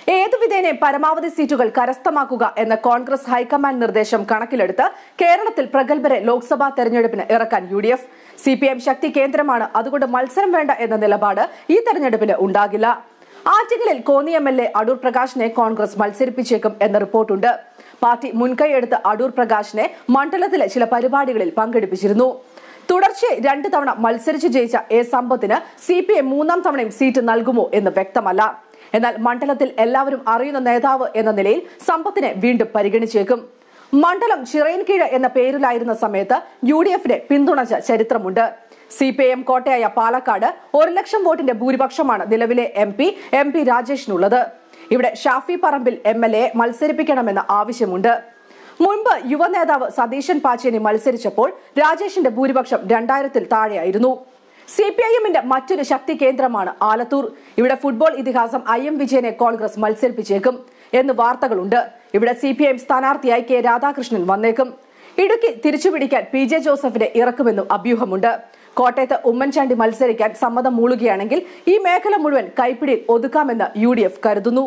ഏതുവിധേനയും പരമാവധി സീറ്റുകൾ കരസ്ഥമാക്കുക എന്ന കോൺഗ്രസ് ഹൈക്കമാൻഡ് നിർദ്ദേശം കണക്കിലെടുത്ത് കേരളത്തിൽ പ്രഗത്ഭരെ ലോക്സഭാ തെരഞ്ഞെടുപ്പിന് ഇറക്കാൻ UDF. CPM ശക്തി കേന്ദ്രമാണ്, അതുകൊണ്ട് മത്സരം വേണ്ട എന്ന നിലപാട് ഈ തെരഞ്ഞെടുപ്പിന് ഉണ്ടാകില്ല. ആറ്റിങ്ങലിൽ കോന്നി MLA അടൂർ പ്രകാശിനെ കോൺഗ്രസ് മത്സരിപ്പിച്ചേക്കും എന്ന റിപ്പോർട്ടുണ്ട്. പാർട്ടി മുൻകൈയെടുത്ത് അടൂർ പ്രകാശിനെ മണ്ഡലത്തിലെ ചില പരിപാടികളിൽ പങ്കെടുപ്പിച്ചിരുന്നു. തുടർച്ചയായി 2 തവണ മത്സരിച്ച് ജയിച്ച A സമ്പത്തിന് CPM 3ാം തവണയും സീറ്റ് നൽകുമോ എന്ന് വ്യക്തമല്ല. എന്നാൽ മണ്ഡലത്തിൽ എല്ലാവരും അറിയുന്ന നേതാവ് എന്ന നിലയിൽ സമ്പത്തിനെ വീണ്ടും പരിഗണിച്ചേക്കും. മണ്ഡലം ചിറയൻകീഴ് എന്ന പേരിലായിരുന്ന സമയത്ത് UDFനെ പിന്തുണച്ച ചരിത്രമുണ്ട്. CPIM കോട്ടയായ പാലക്കാട് 1 ലക്ഷം വോട്ടിന്റെ ഭൂരിപക്ഷമാണ് നിലവിലെ MP രാജേഷിനുള്ളത്. ഇവിടെ ഷാഫി പറമ്പിൽ MLA മത്സരിപ്പിക്കണമെന്ന ആവശ്യമുണ്ട്. മുൻപ് യുവനേതാവ് സതീശൻ പാച്ചേനി മത്സരിച്ചപ്പോൾ രാജേഷിന്റെ ഭൂരിപക്ഷം 2000-ൽ താഴെയായിരുന്നു. CPIMന്റെ മറ്റൊരു ശക്തി കേന്ദ്രമാണ് ആലത്തൂർ. ഇവിടെ ഫുട്ബോൾ ഇതിഹാസം IM വിജയനെ കോൺഗ്രസ് മത്സരിപ്പിച്ചേക്കും എന്ന് വാർത്തകളുണ്ട്. ഇവിടെ CPIM സ്ഥാനാർത്ഥിയായി K രാധാകൃഷ്ണൻ വന്നേക്കും. ഇടുക്കി തിരിച്ചുപിടിക്കാൻ PJ ജോസഫിനെ ഇറക്കുമെന്നും അഭ്യൂഹമുണ്ട്. കോട്ടയത്ത് ഉമ്മൻചാണ്ടി മത്സരിക്കാൻ സമ്മതം മൂളുകയാണെങ്കിൽ ഈ മേഖല മുഴുവൻ കൈപ്പിടിയിൽ ഒതുക്കാമെന്ന് UDF കരുതുന്നു.